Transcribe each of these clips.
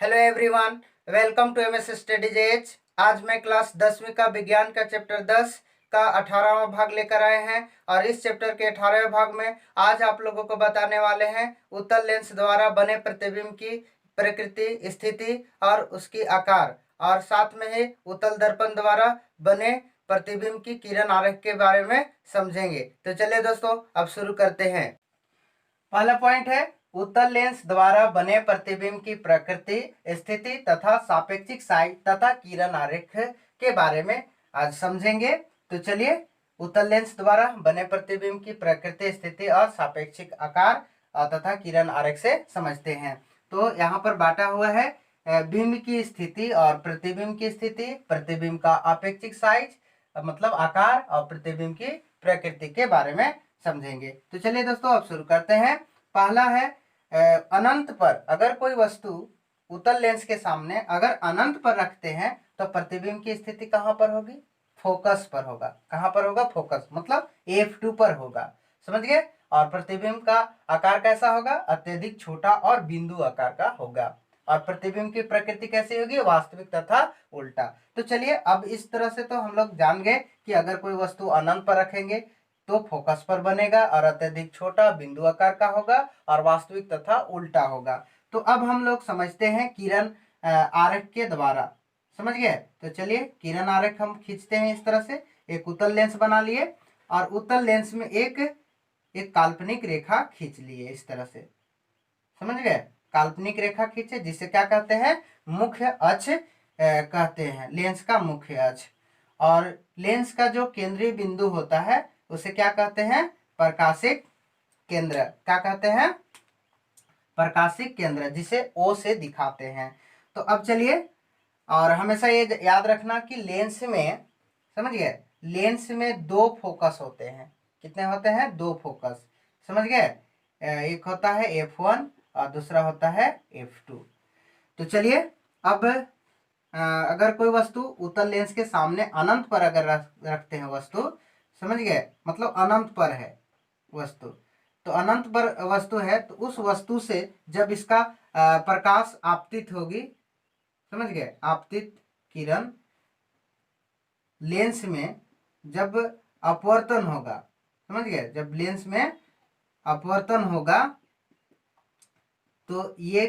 Hello everyone, welcome to MS studies edge. आज मैं class 10वीं का विज्ञान का चैप्टर 10 का 18वां भाग लेकर आए हैं और इस चैप्टर के 18वें भाग में आज आप लोगों को बताने वाले हैं उत्तल लेंस द्वारा बने प्रतिबिंब की प्रकृति, स्थिति और उसकी आकार, और साथ में ही उत्तल दर्पण द्वारा बने प्रतिबिंब की किरण आरेख के बारे में समझेंगे। तो चलिए दोस्तों, अब शुरू करते हैं। पहला पॉइंट है उत्तल लेंस द्वारा बने प्रतिबिंब की प्रकृति, स्थिति तथा सापेक्षिक साइज तथा किरण आरेख के बारे में आज समझेंगे। तो चलिए उत्तल लेंस द्वारा बने प्रतिबिंब की प्रकृति, स्थिति और सापेक्षिक आकार तथा किरण आरेख से समझते हैं। तो यहाँ पर बांटा हुआ है बिंब की स्थिति और प्रतिबिंब की स्थिति, प्रतिबिंब का अपेक्षिक साइज मतलब आकार और प्रतिबिंब की प्रकृति के बारे में समझेंगे। तो चलिए दोस्तों, अब शुरू करते हैं। पहला है अनंत पर अगर कोई वस्तु उत्तल लेंस के सामने अगर अनंत पर रखते हैं तो प्रतिबिंब की स्थिति कहाँ पर होगी? फोकस पर होगा। कहाँ पर होगा? फोकस मतलब F2 पर होगा। समझ गए? और प्रतिबिंब का आकार कैसा होगा? अत्यधिक छोटा और बिंदु आकार का होगा। और प्रतिबिंब की प्रकृति कैसी होगी? वास्तविक तथा उल्टा। तो चलिए, अब इस तरह से तो हम लोग जान गए कि अगर कोई वस्तु अनंत पर रखेंगे तो फोकस पर बनेगा और अत्यधिक छोटा बिंदु आकार का होगा और वास्तविक तथा उल्टा होगा। तो अब हम लोग समझते हैं किरण आरेख के द्वारा। समझ गए? तो चलिए किरण आरेख हम खींचते हैं। इस तरह से एक उत्तल लेंस बना लिए और उत्तल लेंस में एक काल्पनिक रेखा खींच लिए इस तरह से। समझ गए? काल्पनिक रेखा खींचे जिसे क्या कहते हैं? मुख्य अक्ष कहते हैं, लेंस का मुख्य अक्ष। और लेंस का जो केंद्रीय बिंदु होता है उसे क्या कहते हैं? प्रकाशिक केंद्र। क्या कहते हैं? प्रकाशिक केंद्र, जिसे O से दिखाते हैं। तो अब चलिए, और हमेशा ये याद रखना कि लेंस में, समझ गए, लेंस में दो फोकस होते हैं। कितने होते हैं? दो फोकस। समझ गए? एक होता है F1 और दूसरा होता है F2। तो चलिए, अब अगर कोई वस्तु उत्तल लेंस के सामने अनंत पर अगर रखते हैं वस्तु, समझ गए, मतलब अनंत पर है वस्तु, तो अनंत पर वस्तु है तो उस वस्तु से जब इसका प्रकाश आपतित होगी, समझ गए, आपतित किरण लेंस में जब अपवर्तन होगा, समझ गए, जब लेंस में अपवर्तन होगा तो ये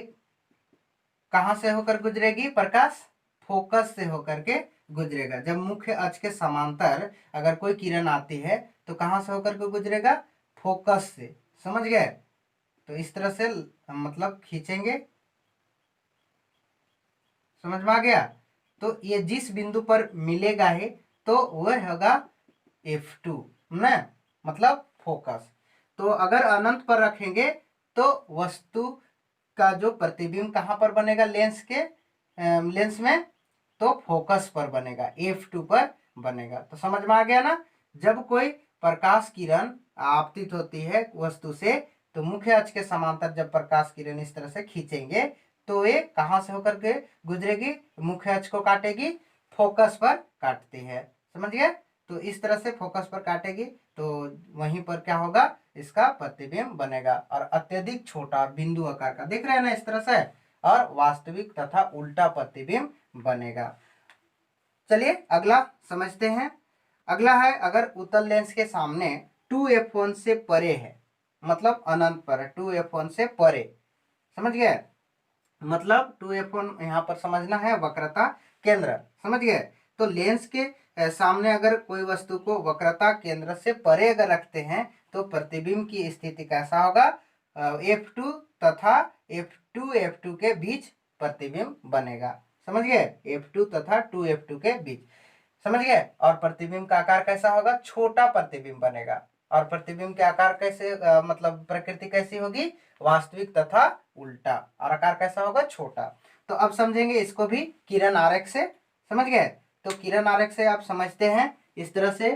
कहां से होकर गुजरेगी? प्रकाश फोकस से होकर के गुजरेगा। जब मुख्य अक्ष के समांतर अगर कोई किरण आती है तो कहां से होकर के गुजरेगा? फोकस से। समझ गए? तो इस तरह से मतलब खींचेंगे। समझ में आ गया? तो ये जिस बिंदु पर मिलेगा ही तो वह होगा F2 ना, मतलब फोकस। तो अगर अनंत पर रखेंगे तो वस्तु का जो प्रतिबिंब कहां पर बनेगा? लेंस में, तो फोकस पर बनेगा, F2 पर बनेगा। तो समझ में आ गया ना? जब कोई प्रकाश किरण आपतित होती है वस्तु से तो मुख्य अक्ष के समांतर जब प्रकाश किरण इस तरह से खींचेंगे तो ये कहां से होकर के गुजरेगी? मुख्य अक्ष को काटेगी, फोकस पर काटती है। समझ गए? तो इस तरह से फोकस पर काटेगी तो वहीं पर क्या होगा? इसका प्रतिबिंब बनेगा और अत्यधिक छोटा बिंदु आकार का, दिख रहे हैं ना इस तरह से, और वास्तविक तथा उल्टा प्रतिबिंब बनेगा। चलिए अगला समझते हैं। अगला है अगर उत्तल लेंस के सामने 2F1 से परे है, मतलब अनंत पर है, 2F1 से परे। समझ गए? मतलब 2F1 यहाँ पर समझना है वक्रता केंद्र। समझ गए? तो लेंस के सामने अगर कोई वस्तु को वक्रता केंद्र से परे अगर रखते हैं तो प्रतिबिंब की स्थिति कैसा होगा? F2 तथा F2 के बीच प्रतिबिंब बनेगा। समझ गए? F2 तथा 2F2 के बीच। समझ गए? और प्रतिबिंब का आकार कैसा होगा? छोटा प्रतिबिंब बनेगा। और प्रतिबिंब के आकार कैसे मतलब प्रकृति कैसी होगी? वास्तविक तथा उल्टा। और आकार कैसा होगा? छोटा। तो अब समझेंगे इसको भी किरण आरेख से। समझ गए? तो किरण आरेख से आप समझते हैं इस तरह से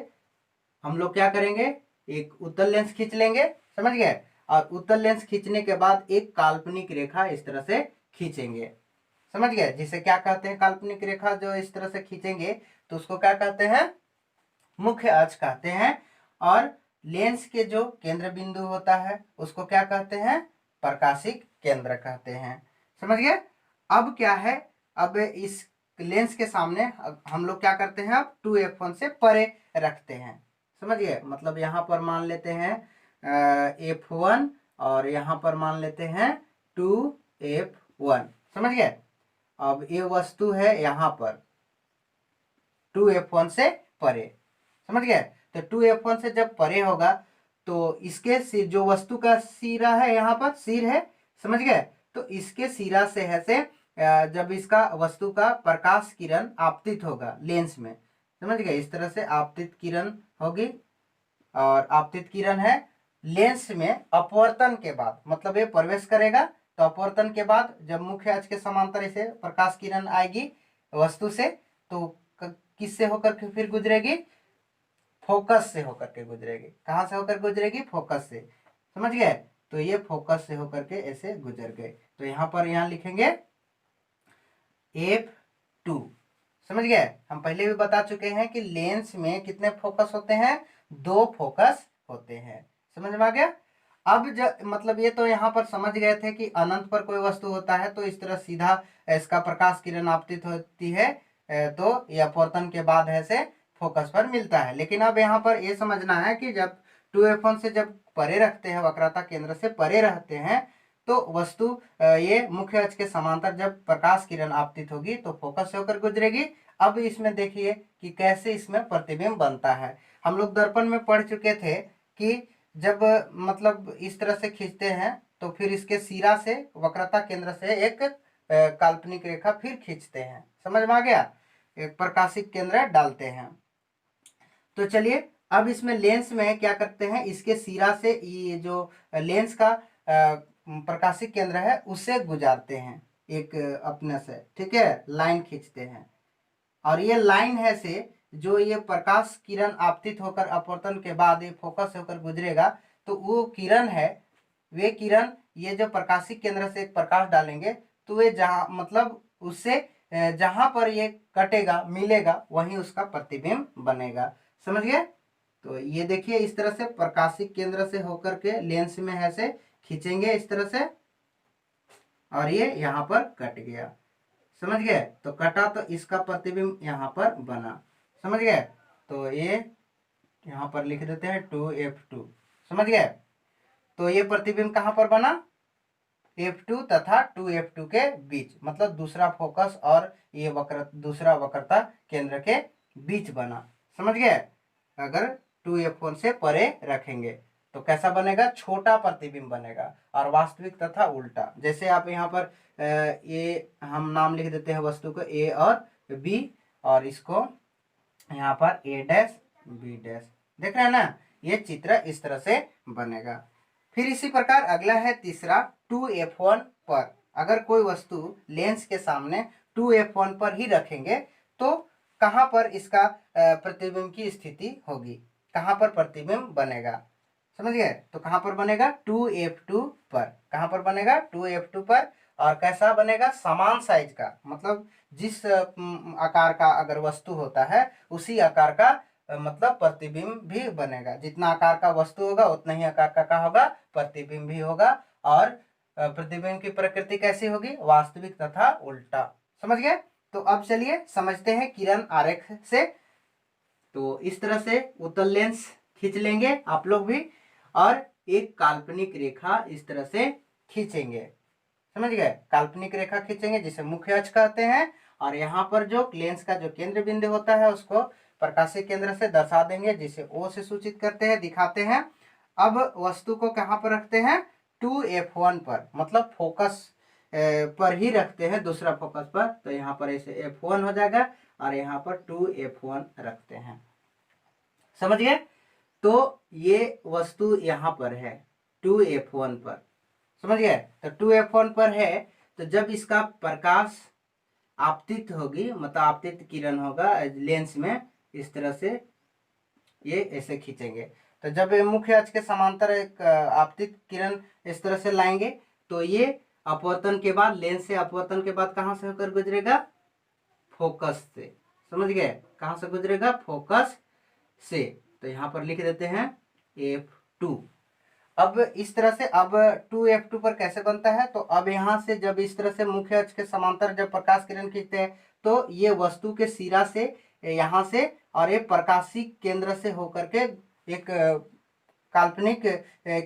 हम लोग क्या करेंगे? एक उत्तल लेंस खींच लेंगे। समझ गए? और उत्तल लेंस खींचने के बाद एक काल्पनिक रेखा इस तरह से खींचेंगे। समझ गए? जिसे क्या कहते हैं? काल्पनिक रेखा जो इस तरह से खींचेंगे तो उसको क्या कहते हैं? मुख्य अक्ष कहते हैं। और लेंस के जो केंद्र बिंदु होता है उसको क्या कहते हैं? प्रकाशिक केंद्र कहते हैं। समझ गए? अब क्या है, अब इस लेंस के सामने अब हम लोग क्या करते हैं, अब 2f1 से परे रखते हैं। समझ गए, मतलब यहाँ पर मान लेते हैं f1 और यहाँ पर मान लेते हैं 2f1। समझ गए। अब ये वस्तु है यहाँ पर 2f1 से परे। समझ गए। तो 2f1 से जब परे होगा तो इसके सिर, जो वस्तु का सिरा है यहाँ पर सिर है, समझ गए, तो इसके सिरा से है से जब इसका वस्तु का प्रकाश किरण आपतित होगा लेंस में, समझ गए, इस तरह से आपतित किरण होगी। और आपतित किरण है लेंस में अपवर्तन के बाद, मतलब ये प्रवेश करेगा तो अपवर्तन के बाद जब मुख्य अक्ष के समांतर इसे प्रकाश किरण आएगी वस्तु से, तो किससे होकर के फिर गुजरेगी, फोकस से होकर के गुजरेगी। कहां से होकर गुजरेगी, फोकस से। समझ गए। तो ये फोकस से होकर के ऐसे गुजर गए। तो यहाँ पर लिखेंगे F2। समझ गए। हम पहले भी बता चुके हैं कि लेंस में कितने फोकस होते हैं, 2 फोकस होते हैं। समझ में आ गया। अब जब मतलब ये तो यहाँ पर समझ गए थे कि अनंत पर कोई वस्तु होता है तो इस तरह सीधा इसका प्रकाश किरण आपतित होती है, तो यह अपवर्तन के बाद है से फोकस पर मिलता है। लेकिन अब यहाँ पर ये समझना है कि जब 2f1 से जब परे रखते हैं, वक्रता केंद्र से परे रहते हैं, तो वस्तु ये मुख्य अक्ष के समांतर जब प्रकाश किरण आपतित होगी तो फोकस से होकर गुजरेगी। अब इसमें देखिए कि कैसे इसमें प्रतिबिंब बनता है। हम लोग दर्पण में पढ़ चुके थे कि जब मतलब इस तरह से खींचते हैं तो फिर इसके सिरा से वक्रता केंद्र से एक काल्पनिक रेखा फिर खींचते हैं। समझ में आ गया। एक प्रकाशिक केंद्र डालते हैं। तो चलिए अब इसमें लेंस में क्या करते हैं, इसके सिरा से ये जो लेंस का प्रकाशिक केंद्र है उससे गुजारते हैं एक अपने से, ठीक है, लाइन खींचते हैं। और ये लाइन है से जो ये प्रकाश किरण आपतित होकर अपवर्तन के बाद ये फोकस होकर गुजरेगा, तो वो किरण है, वे किरण ये जो प्रकाशिक केंद्र से एक प्रकाश डालेंगे तो वे जहाँ मतलब उससे जहां पर ये कटेगा मिलेगा वहीं उसका प्रतिबिंब बनेगा। समझ गए। तो ये देखिए इस तरह से प्रकाशिक केंद्र से होकर के लेंस में है से खींचेंगे इस तरह से, और ये यहाँ पर कट गया। समझ गए। तो कटा तो इसका प्रतिबिंब यहाँ पर बना। समझ गए। तो ये यहाँ पर लिख देते हैं 2f2। समझ गए। तो ये प्रतिबिंब कहाँ पर बना, f2 तथा 2f2 के बीच, मतलब दूसरा फोकस और ये दूसरा वक्रता केंद्र के बीच बना। समझ गए। अगर 2f1 से परे रखेंगे तो कैसा बनेगा, छोटा प्रतिबिंब बनेगा, और वास्तविक तथा उल्टा। जैसे आप यहाँ पर ये हम नाम लिख देते हैं वस्तु को A और B, और इसको यहाँ पर A डैश B डैश, देख रहे हैं ना, ये चित्र इस तरह से बनेगा। फिर इसी प्रकार अगला है तीसरा 2f1 पर। अगर कोई वस्तु लेंस के सामने 2f1 पर ही रखेंगे तो कहाँ पर इसका प्रतिबिंब की स्थिति होगी, कहाँ पर प्रतिबिंब बनेगा। समझ गए। तो कहाँ पर बनेगा, 2f2 पर। कहाँ पर बनेगा, 2f2 पर। और कैसा बनेगा, समान साइज का, मतलब जिस आकार का अगर वस्तु होता है उसी आकार का मतलब प्रतिबिंब भी बनेगा। जितना आकार का वस्तु होगा उतना ही आकार का होगा प्रतिबिंब भी होगा। और प्रतिबिंब की प्रकृति कैसी होगी, वास्तविक तथा उल्टा। समझ गए। तो अब चलिए समझते हैं किरण आरेख से। तो इस तरह से उत्तल लेंस खींच लेंगे आप लोग भी, और एक काल्पनिक रेखा इस तरह से खींचेंगे। समझ गए। काल्पनिक रेखा खींचेंगे जिसे मुख्य अक्ष कहते हैं, और यहाँ पर जो लेंस का जो केंद्र बिंदु होता है उसको प्रकाशिक केंद्र से दर्शा देंगे, जिसे O से सूचित करते हैं, दिखाते हैं। अब वस्तु को कहाँ पर रखते हैं, 2f1 पर, मतलब फोकस पर ही रखते हैं, दूसरा फोकस पर। तो यहाँ पर ऐसे f1 हो जाएगा और यहाँ पर 2f1 रखते हैं। समझ गए। तो ये वस्तु यहाँ पर है 2f1 पर। समझ गए। तो 2f1 पर है, तो जब इसका प्रकाश आपतित होगी, मतलब आपतित किरण होगा लेंस में, इस तरह से ये ऐसे खींचेंगे। तो जब मुख्य अक्ष के समांतर एक आपतित किरण इस तरह से लाएंगे तो ये अपवर्तन के बाद, लेंस से अपवर्तन के बाद कहाँ से होकर गुजरेगा, फोकस से। समझ गए। कहाँ से गुजरेगा, फोकस से। तो यहाँ पर लिख देते हैं f2। अब इस तरह से अब 2F2 पर कैसे बनता है, तो अब यहाँ से जब इस तरह से मुख्य अक्ष के समांतर जब प्रकाश किरण खींचते हैं तो ये वस्तु के सिरा से यहाँ से और एक प्रकाशी केंद्र से होकर के एक काल्पनिक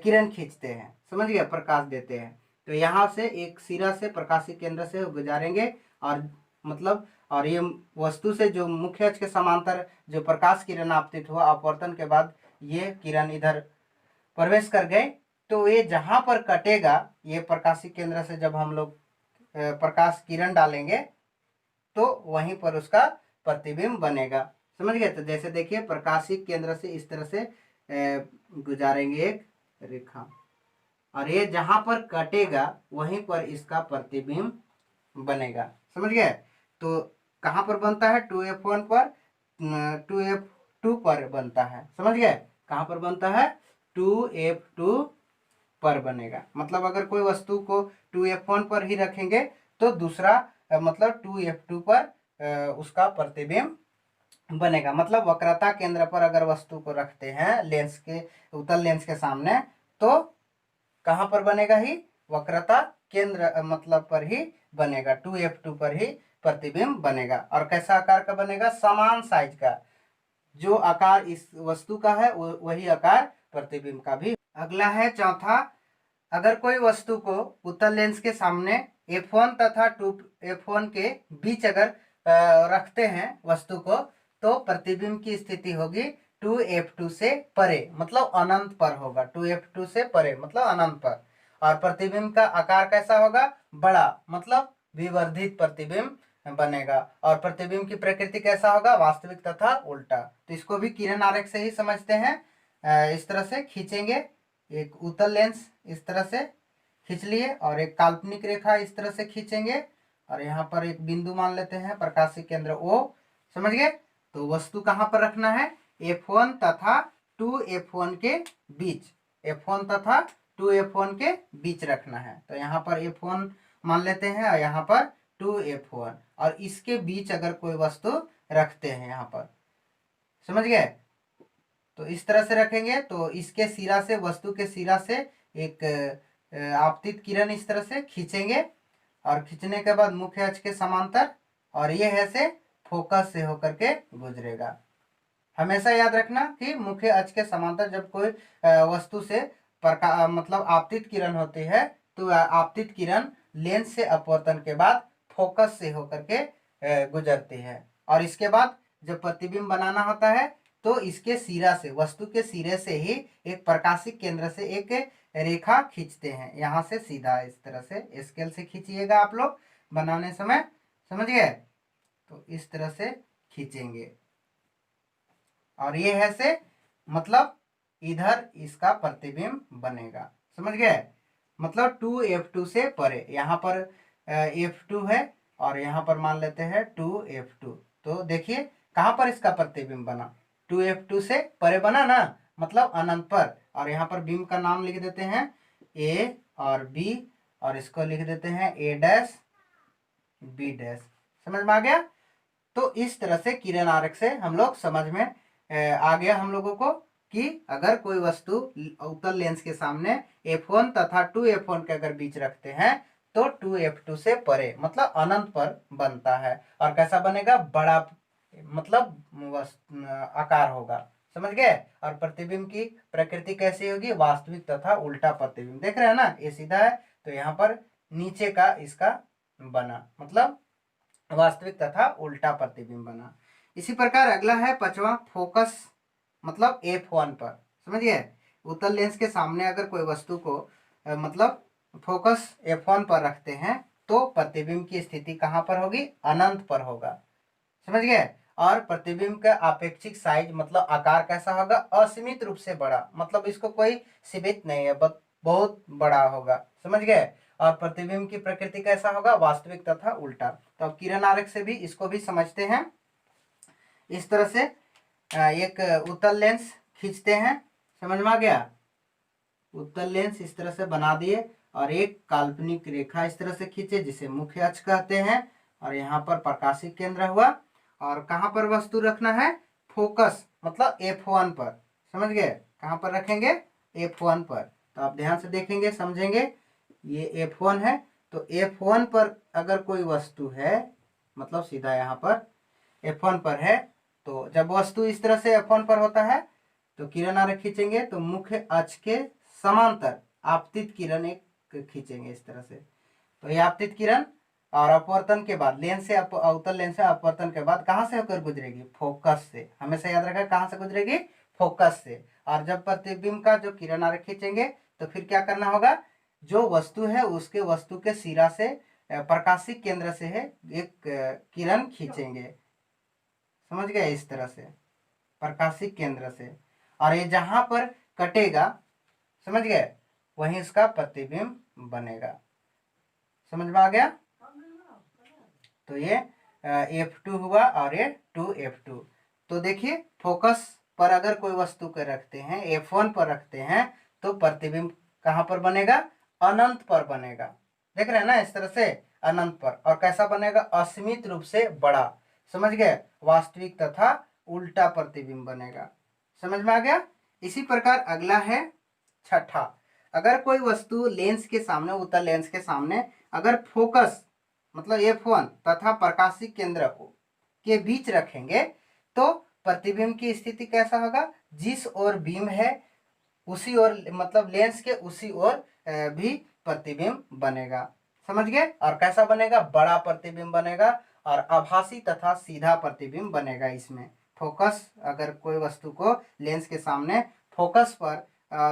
किरण खींचते हैं, समझ गए, प्रकाश देते हैं। तो यहाँ से एक सिरा से प्रकाशी केंद्र से गुजारेंगे और मतलब और ये वस्तु से जो मुख्य अक्ष के समांतर जो प्रकाश किरण आपतित हुआ, अपवर्तन के बाद ये किरण इधर प्रवेश कर गए, तो ये जहां पर कटेगा, ये प्रकाशी केंद्र से जब हम लोग प्रकाश किरण डालेंगे तो वहीं पर उसका प्रतिबिंब बनेगा, समझ गए। तो जैसे देखिए प्रकाशी केंद्र से इस तरह से गुजारेंगे एक रेखा और ये जहां पर कटेगा वहीं पर इसका प्रतिबिंब बनेगा, समझ गए। तो कहां पर बनता है, 2F1 पर, 2F2 पर बनता है, समझ गए। कहां पर बनता है, 2F2 पर बनेगा। मतलब अगर कोई वस्तु को 2F1 पर ही रखेंगे तो दूसरा मतलब 2F2 पर उसका प्रतिबिंब बनेगा। मतलब वक्रता केंद्र पर अगर वस्तु को रखते हैं लेंस के, उत्तल लेंस के सामने, तो कहां पर बनेगा ही, वक्रता केंद्र मतलब पर ही बनेगा, 2F2 पर ही प्रतिबिंब बनेगा। और कैसा आकार का बनेगा, समान साइज का, जो आकार इस वस्तु का है वही आकार प्रतिबिंब का भी। अगला है चौथा, अगर कोई वस्तु को उत्तल लेंस के सामने F1 तथा 2F1 के बीच अगर रखते हैं वस्तु को, तो प्रतिबिंब की स्थिति होगी 2F2 से परे, मतलब अनंत पर होगा, 2F2 से परे मतलब अनंत पर। और प्रतिबिंब का आकार कैसा होगा, बड़ा, मतलब विवर्धित प्रतिबिंब बनेगा। और प्रतिबिंब की प्रकृति कैसा होगा, वास्तविक तथा उल्टा। तो इसको भी किरण आरेख से ही समझते हैं। इस तरह से खींचेंगे, एक उत्तल लेंस इस तरह से खींच लिए और एक काल्पनिक रेखा इस तरह से खींचेंगे और यहाँ पर एक बिंदु मान लेते हैं, प्रकाशी केंद्र O, समझ गए। तो वस्तु कहाँ पर रखना है, F1 तथा 2F1 के बीच, F1 तथा 2F1 के बीच रखना है। तो यहाँ पर F1 मान लेते हैं और यहाँ पर 2F1, और इसके बीच अगर कोई वस्तु रखते हैं यहाँ पर, समझ गए। तो इस तरह से रखेंगे तो इसके सिरा से, वस्तु के सिरा से एक आपतित किरण इस तरह से खींचेंगे और खींचने के बाद मुख्य अक्ष के समांतर, और ये है से फोकस से होकर के गुजरेगा। हमेशा याद रखना कि मुख्य अक्ष के समांतर जब कोई वस्तु से मतलब आपतित किरण होती है तो आपतित किरण लेंस से अपवर्तन के बाद फोकस से होकर के गुजरती है। और इसके बाद जब प्रतिबिंब बनाना होता है तो इसके सिरा से, वस्तु के सिरे से ही एक प्रकाशिक केंद्र से एक रेखा खींचते हैं, यहाँ से सीधा इस तरह से स्केल से खींचिएगा आप लोग बनाने समय, समझ गए। तो इस तरह से खींचेंगे और ये है से मतलब इधर इसका प्रतिबिंब बनेगा, समझ गए। मतलब 2F2 से परे, यहाँ पर F2 है और यहाँ पर मान लेते हैं 2F2। तो देखिए कहाँ पर इसका प्रतिबिंब बना, 2F2 से परे बना ना, मतलब अनंत पर। और यहाँ पर बिंब का नाम लिख देते हैं A और B, और इसको लिख देते हैं A' B', समझ में आ गया। तो इस तरह से किरण आरेख से हम लोग समझ में आ गया हम लोगों को कि अगर कोई वस्तु उत्तल लेंस के सामने F1 तथा 2F1 के अगर बीच रखते हैं तो 2F2 से परे मतलब अनंत पर बनता है। और कैसा बनेगा, बड़ा, मतलब आकार होगा, समझ गए। और प्रतिबिंब की प्रकृति कैसी होगी, वास्तविक तथा उल्टा प्रतिबिंब। देख रहे हैं ना, ये सीधा है तो यहाँ पर नीचे का इसका बना, मतलब वास्तविक तथा उल्टा प्रतिबिंब बना। इसी प्रकार अगला है पांचवा, फोकस मतलब F1 पर, समझिए। उत्तल लेंस के सामने अगर कोई वस्तु को मतलब फोकस F1 पर रखते हैं तो प्रतिबिंब की स्थिति कहाँ पर होगी, अनंत पर होगा, समझ गए। और प्रतिबिंब का अपेक्षिक साइज मतलब आकार कैसा होगा, असीमित रूप से बड़ा, मतलब इसको कोई सीमित नहीं है, बहुत बड़ा होगा, समझ गए। और प्रतिबिंब की प्रकृति कैसा होगा, वास्तविक तथा उल्टा। तो अब किरण आरेख से भी इसको भी समझते हैं। इस तरह से एक उत्तल लेंस खींचते हैं, समझ में आ गया। उत्तल लेंस इस तरह से बना दिए और एक काल्पनिक रेखा इस तरह से खींचे जिसे मुख्य अक्ष कहते हैं, और यहाँ पर प्रकाशिक केंद्र हुआ। और कहाँ पर वस्तु रखना है, फोकस मतलब F1 पर, समझ गए। कहाँ पर रखेंगे, F1 पर। तो आप ध्यान से देखेंगे, समझेंगे। ये F1 है, तो F1 पर अगर कोई वस्तु है, मतलब सीधा यहाँ पर F1 पर है, तो जब वस्तु इस तरह से F1 पर होता है तो किरण आरेख खींचेंगे तो मुख्य अक्ष के समांतर आपतित किरण एक खींचेंगे इस तरह से। तो ये आपतित किरण और अपवर्तन के बाद लेंस से अवतल लेंस से अपवर्तन के बाद कहाँ से होकर गुजरेगी? फोकस से। हमेशा याद रखा कहाँ से गुजरेगी? फोकस से। और जब प्रतिबिंब का जो किरण आरेख खींचेंगे तो फिर क्या करना होगा? जो वस्तु है उसके वस्तु के सिरा से प्रकाशिक केंद्र से है एक किरण खींचेंगे, समझ गए? इस तरह से प्रकाशिक केंद्र से, और ये जहां पर कटेगा, समझ गए, वहीं इसका प्रतिबिंब बनेगा। समझ में आ गया? तो ये F2 हुआ और ये 2F2। तो देखिए फोकस पर अगर कोई वस्तु को रखते हैं, F1 पर रखते हैं, तो प्रतिबिंब कहाँ पर बनेगा? अनंत पर बनेगा। देख रहे हैं ना, इस तरह से अनंत पर। और कैसा बनेगा? असीमित रूप से बड़ा, समझ गए? वास्तविक तथा उल्टा प्रतिबिंब बनेगा। समझ में आ गया? इसी प्रकार अगला है छठा। अगर कोई वस्तु लेंस के सामने, उत्तल लेंस के सामने अगर फोकस मतलब F1 तथा प्रकाशिक केंद्र को के बीच रखेंगे तो प्रतिबिंब की स्थिति कैसा होगा? जिस ओर बीम है उसी ओर, मतलब लेंस के उसी ओर भी प्रतिबिंब बनेगा। समझ गए? और कैसा बनेगा? बड़ा प्रतिबिंब बनेगा और आभासी तथा सीधा प्रतिबिंब बनेगा। इसमें फोकस, अगर कोई वस्तु को लेंस के सामने फोकस पर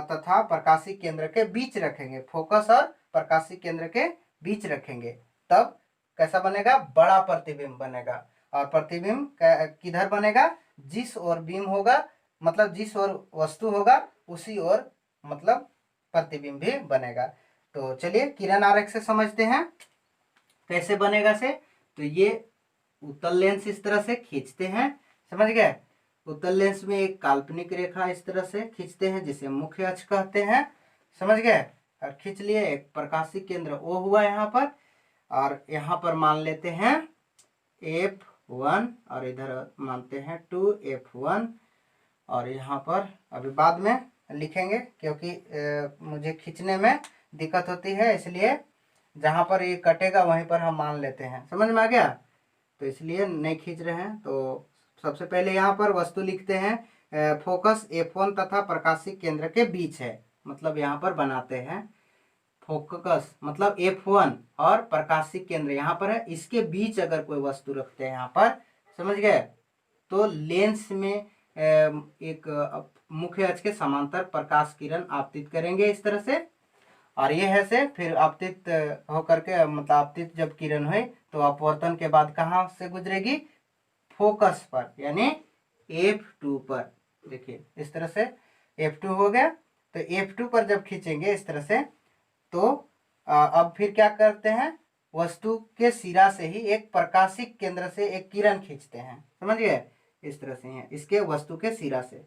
तथा प्रकाशिक केंद्र के बीच रखेंगे, फोकस और प्रकाशिक केंद्र के बीच रखेंगे, तब कैसा बनेगा? बड़ा प्रतिबिंब बनेगा। और प्रतिबिंब किधर बनेगा? जिस ओर बीम होगा, मतलब जिस ओर वस्तु होगा उसी ओर मतलब प्रतिबिंब भी बनेगा। तो चलिए किरण आरेख से समझते हैं कैसे बनेगा से। तो ये उत्तल लेंस इस तरह से खींचते हैं, समझ गए? उत्तल लेंस में एक काल्पनिक रेखा इस तरह से खींचते हैं जिसे मुख्य अक्ष कहते हैं, समझ गए? और खींच लिए। एक प्रकाशिक केंद्र O हुआ यहाँ पर, और यहाँ पर मान लेते हैं F1 और इधर मानते हैं 2F1। और यहाँ पर अभी बाद में लिखेंगे क्योंकि मुझे खींचने में दिक्कत होती है, इसलिए जहाँ पर ये कटेगा वहीं पर हम मान लेते हैं। समझ में आ गया? तो इसलिए नहीं खींच रहे हैं। तो सबसे पहले यहाँ पर वस्तु लिखते हैं, फोकस F1 तथा प्रकाशिक केंद्र के बीच है, मतलब यहाँ पर बनाते हैं फोकस मतलब F1 और प्रकाशिक केंद्र यहाँ पर है, इसके बीच अगर कोई वस्तु रखते हैं यहाँ पर, समझ गए, तो लेंस में एक मुख्य अक्ष के समांतर प्रकाश किरण आपतित करेंगे इस तरह से। और ये है से फिर आपतित होकर के, मतलब आपतित जब किरण हुई तो अपवर्तन के बाद कहाँ से गुजरेगी? फोकस पर, यानी F2 पर। देखिए इस तरह से F2 हो गया। तो F2 पर जब खींचेंगे इस तरह से, तो अब फिर क्या करते हैं? वस्तु के सिरा से ही एक प्रकाशिक केंद्र से एक किरण खींचते हैं, समझ गए? इस तरह से है, इसके वस्तु के सिरा से।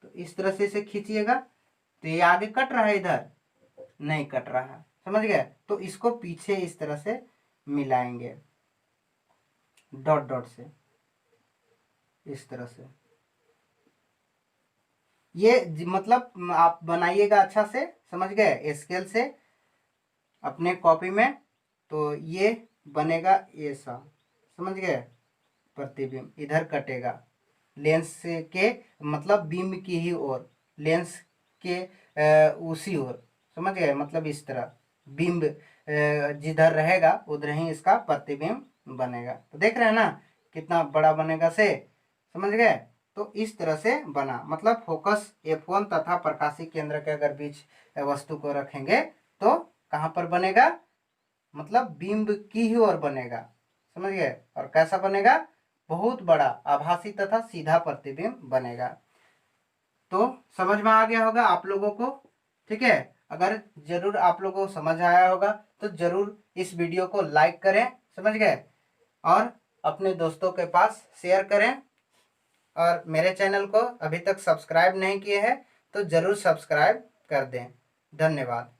तो इस तरह से इसे खींचिएगा। तो ये आगे कट रहा है, इधर नहीं कट रहा है, समझ गए? तो इसको पीछे इस तरह से मिलाएंगे डॉट डॉट से, इस तरह से। ये मतलब आप बनाइएगा अच्छा से, समझ गए? स्केल से अपने कॉपी में। तो ये बनेगा ऐसा, समझ गए? प्रतिबिंब इधर कटेगा लेंस के, मतलब बीम की ही ओर, लेंस के उसी ओर, समझ गए? मतलब इस तरह बिंब जिधर रहेगा उधर ही इसका प्रतिबिंब बनेगा। तो देख रहे हैं ना कितना बड़ा बनेगा से, समझ गए? तो इस तरह से बना, मतलब फोकस F1 तथा प्रकाशिक केंद्र के अगर बीच वस्तु को रखेंगे तो कहाँ पर बनेगा? मतलब बिंब की ही ओर बनेगा, समझ गए? और कैसा बनेगा? बहुत बड़ा आभासी तथा सीधा प्रतिबिंब बनेगा। तो समझ में आ गया होगा आप लोगों को, ठीक है? अगर जरूर आप लोगों को समझ आया होगा तो जरूर इस वीडियो को लाइक करें, समझ गए? और अपने दोस्तों के पास शेयर करें। और मेरे चैनल को अभी तक सब्सक्राइब नहीं किए हैं तो जरूर सब्सक्राइब कर दें। धन्यवाद।